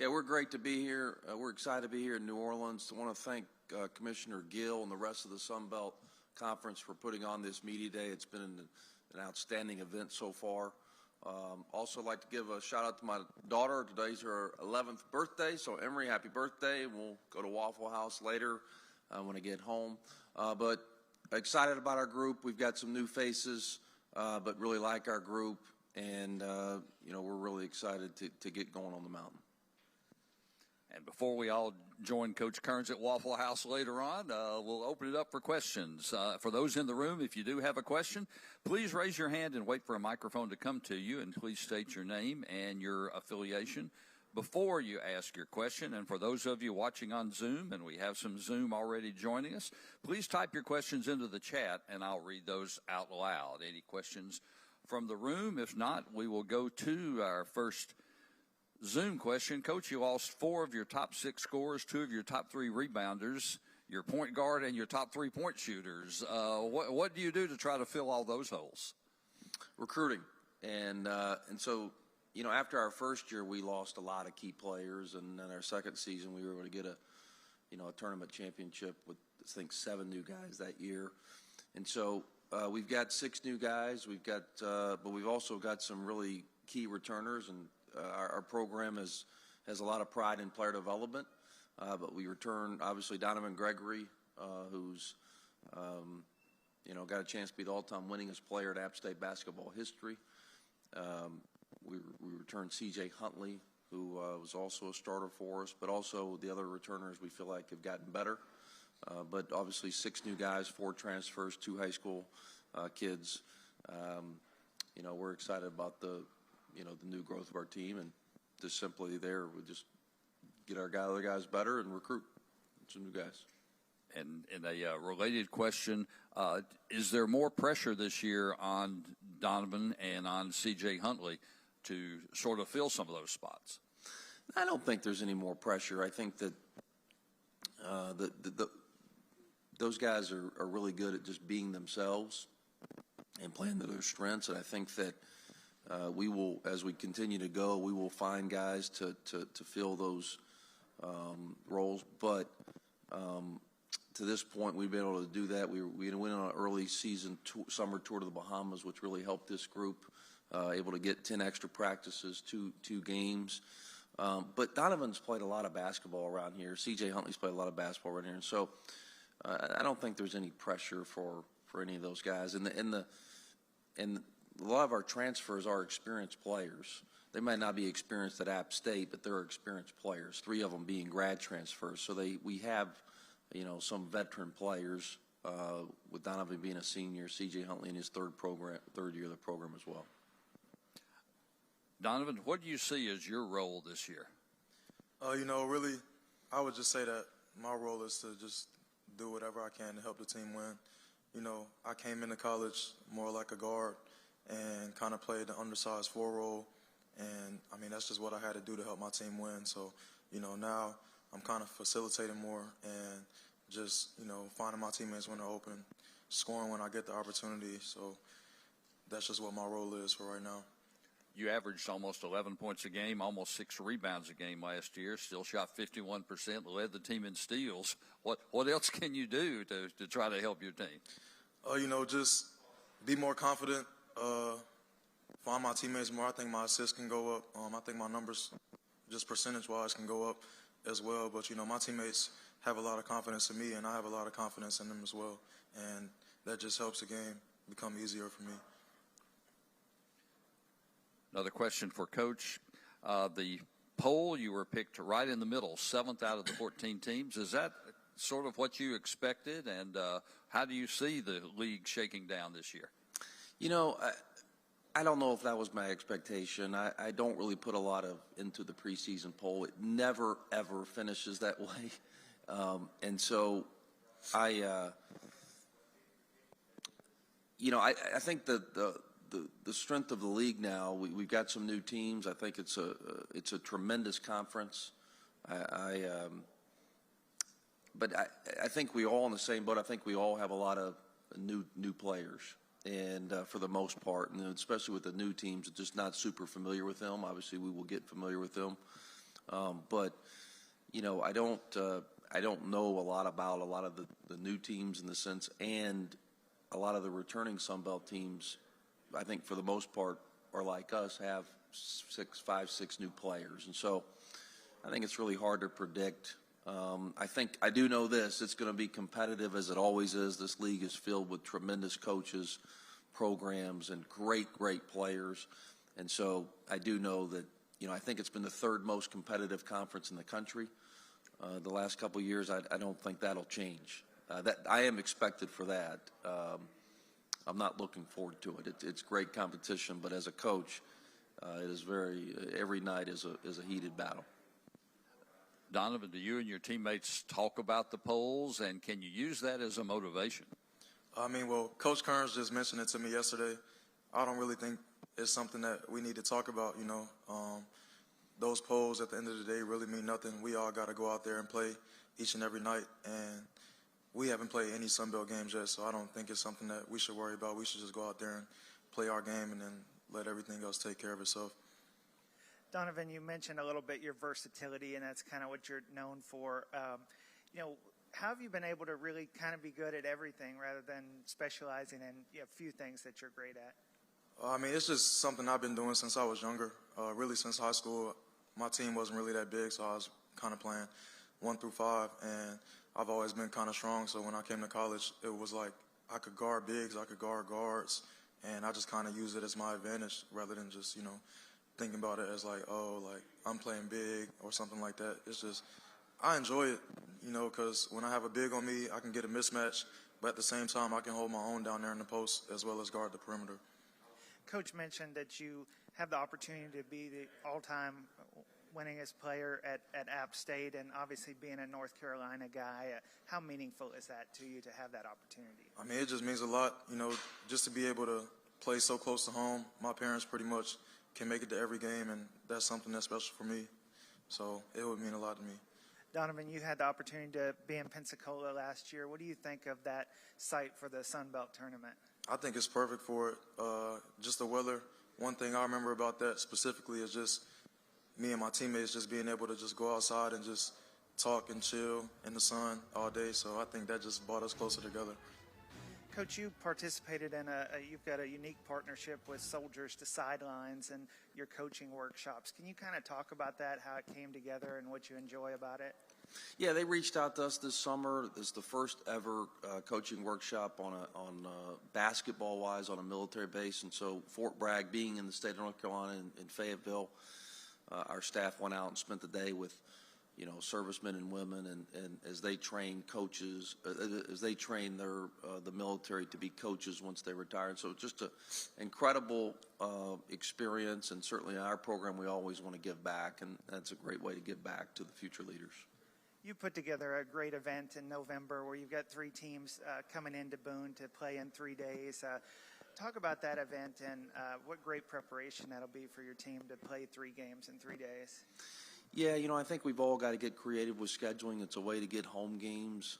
Yeah, we're great to be here. We're excited to be here in New Orleans. I want to thank Commissioner Gill and the rest of the Sun Belt Conference for putting on this media day. It's been an outstanding event so far. Also like to give a shout out to my daughter. Today's her 11th birthday, so Emery, happy birthday. We'll go to Waffle House later when I get home. But excited about our group. We've got some new faces, but really like our group, and we're really excited to get going on the mountain. And before we all join Coach Kerns at Waffle House later on, we'll open it up for questions. For those in the room, if you do have a question, please raise your hand and wait for a microphone to come to you, and please state your name and your affiliation before you ask your question. And for those of you watching on Zoom, and we have some Zoom already joining us, please type your questions into the chat, and I'll read those out loud. Any questions from the room? If not, we will go to our first Zoom question. Coach, you lost 4 of your top 6 scorers, 2 of your top 3 rebounders, your point guard, and your top 3-point shooters. What do you do to try to fill all those holes? Recruiting. And so, after our first year, we lost a lot of key players, and in our second season, we were able to get a tournament championship with, I think, 7 new guys that year. And so we've got 6 new guys. But we've also got some really key returners, and our program has a lot of pride in player development, but we return, obviously, Donovan Gregory, who's got a chance to be the all-time winningest player in App State basketball history. We returned C.J. Huntley, who was also a starter for us, but also the other returners we feel like have gotten better. But obviously 6 new guys, 4 transfers, 2 high school kids. We're excited about the new growth of our team, and just simply there, we'll just get our other guys better and recruit some new guys. And a related question, is there more pressure this year on Donovan and on C.J. Huntley to sort of fill some of those spots? I don't think there's any more pressure. I think that those guys are really good at just being themselves and playing to their strengths, and I think that we will, as we continue to go, we will find guys to fill those roles. But to this point, we've been able to do that. We went on an early season summer tour to the Bahamas, which really helped this group, able to get 10 extra practices, two games. But Donovan's played a lot of basketball around here. C.J. Huntley's played a lot of basketball around here. And so I don't think there's any pressure for any of those guys. And a lot of our transfers are experienced players. They might not be experienced at App State, but they're experienced players, 3 of them being grad transfers. So we have, some veteran players, with Donovan being a senior, C.J. Huntley in his third year of the program as well. Donovan, what do you see as your role this year? Really, I would just say that my role is to just do whatever I can to help the team win. I came into college more like a guard and kind of played the undersized 4 role, and that's just what I had to do to help my team win. So now I'm kind of facilitating more and just finding my teammates when they're open, scoring when I get the opportunity. So that's just what my role is for right now. You averaged almost 11 points a game, almost 6 rebounds a game last year, still shot 51%, led the team in steals. What else can you do to try to help your team? Just be more confident, find my teammates more. I think my assists can go up. I think my numbers, just percentage-wise, can go up as well. But, my teammates have a lot of confidence in me, and I have a lot of confidence in them as well. And that just helps the game become easier for me. Another question for Coach. The poll, you were picked right in the middle, 7th out of the 14 teams. Is that sort of what you expected, and how do you see the league shaking down this year? I don't know if that was my expectation. I don't really put a lot into the preseason poll. It never, ever finishes that way. And so I think that the strength of the league now, we've got some new teams. I think it's a tremendous conference. But I think we all in the same boat. I think we all have a lot of new players, and for the most part, and especially with the new teams, just not super familiar with them. Obviously, we will get familiar with them But I don't know a lot about a lot of the new teams in the sense, and a lot of the returning Sun Belt teams, I think for the most part, are like us, have 5, 6 new players. And so I think it's really hard to predict. I do know this, it's going to be competitive as it always is. This league is filled with tremendous coaches, programs, and great players. And so I do know that, I think it's been the 3rd most competitive conference in the country. The last couple of years, I don't think that'll change. That I am expected for that. I'm not looking forward to it. It's great competition, but as a coach, it is every night is a heated battle. Donovan, do you and your teammates talk about the polls, and can you use that as a motivation? Well, Coach Kerns just mentioned it to me yesterday. I don't really think it's something that we need to talk about, Those polls at the end of the day really mean nothing. We all got to go out there and play each and every night, and we haven't played any Sun Belt games yet, so I don't think it's something that we should worry about. We should just go out there and play our game and then let everything else take care of itself. Donovan, you mentioned a little bit your versatility, and that's kind of what you're known for. How have you been able to really kind of be good at everything rather than specializing in a few things that you're great at? It's just something I've been doing since I was younger. Really since high school, my team wasn't really that big, so I was kind of playing 1 through 5, and I've always been kind of strong. So when I came to college, it was like I could guard bigs, I could guard guards, and I just kind of used it as my advantage rather than just, thinking about it as like I'm playing big or something like that. It's just, I enjoy it, because when I have a big on me, I can get a mismatch, but at the same time, I can hold my own down there in the post as well as guard the perimeter. Coach mentioned that you have the opportunity to be the all-time winningest player at App State, and obviously being a North Carolina guy, how meaningful is that to you to have that opportunity? It just means a lot, just to be able to play so close to home. My parents pretty much can make it to every game, and that's something that's special for me. So it would mean a lot to me. Donovan, you had the opportunity to be in Pensacola last year. What do you think of that site for the Sun Belt tournament? I think it's perfect for it. Just the weather. One thing I remember about that specifically is just me and my teammates just being able to just go outside and just talk and chill in the sun all day. So I think that just brought us closer together. Coach, you participated in you've got a unique partnership with Soldiers to Sidelines and your coaching workshops. Can you kind of talk about that, how it came together and what you enjoy about it? Yeah, they reached out to us this summer. This is the first ever coaching workshop on basketball-wise on a military base. And so Fort Bragg, being in the state of North Carolina in Fayetteville, our staff went out and spent the day with servicemen and women, and as they train coaches, as they train the military to be coaches once they retire. And so just an incredible experience, and certainly in our program we always want to give back, and that's a great way to give back to the future leaders. You put together a great event in November where you've got 3 teams coming into Boone to play in 3 days. Talk about that event and what great preparation that'll be for your team to play 3 games in 3 days. Yeah, I think we've all got to get creative with scheduling. It's a way to get home games.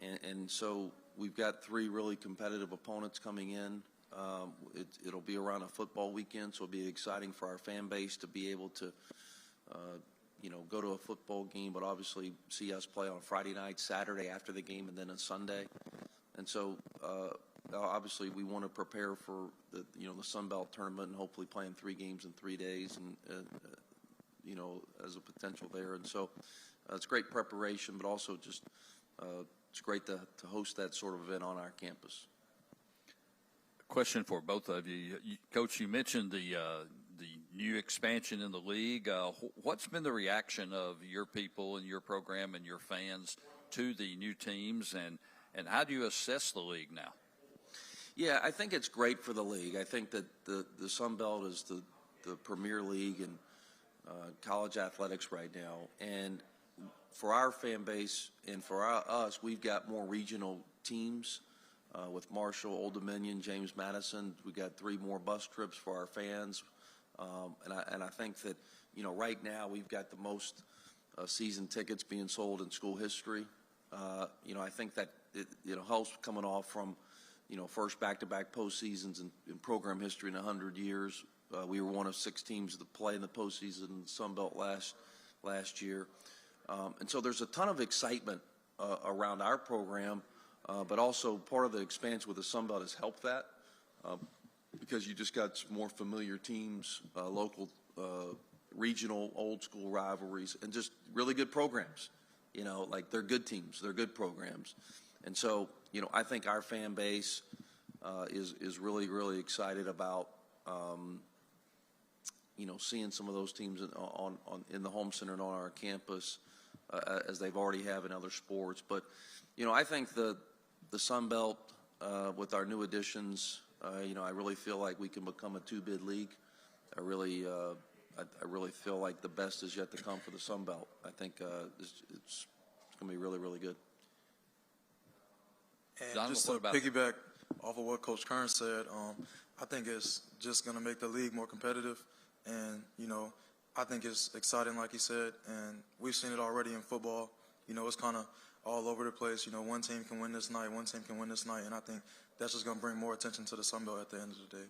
And so we've got 3 really competitive opponents coming in. It'll be around a football weekend, so it'll be exciting for our fan base to be able to, go to a football game, but obviously see us play on Friday night, Saturday after the game, and then a Sunday. And so obviously we want to prepare for the Sun Belt tournament and hopefully playing 3 games in 3 days and as a potential there. And so it's great preparation, but also just it's great to host that sort of event on our campus. Question for both of you. Coach, you mentioned the new expansion in the league. What's been the reaction of your people and your program and your fans to the new teams, and how do you assess the league now? Yeah, I think it's great for the league. I think that the Sun Belt is the premier league in college athletics right now, and for our fan base and for us, we've got more regional teams with Marshall, Old Dominion, James Madison. We got 3 more bus trips for our fans, and I think that right now we've got the most season tickets being sold in school history. I think that it helps coming off from first back-to-back postseasons in program history in 100 years. We were one of 6 teams to play in the postseason in the Sun Belt last year. And so there's a ton of excitement around our program, but also part of the expansion with the Sun Belt has helped that because you just got some more familiar teams, local, regional, old school rivalries, and just really good programs. You know, like they're good teams, they're good programs. And so, you know, I think our fan base is really, really excited about, you know, seeing some of those teams in the home center and on our campus as they've already have in other sports. But, you know, I think the Sun Belt with our new additions, you know, I really feel like we can become a 2-bid league. I really feel like the best is yet to come for the Sun Belt. I think it's going to be really, really good. And Donovan, just to what about piggyback off of what Coach Kerns said, I think it's just going to make the league more competitive. And, you know, I think it's exciting, like he said, and we've seen it already in football. You know, it's kind of all over the place. You know, one team can win this night, one team can win this night, and I think that's just going to bring more attention to the Sun Belt at the end of the day.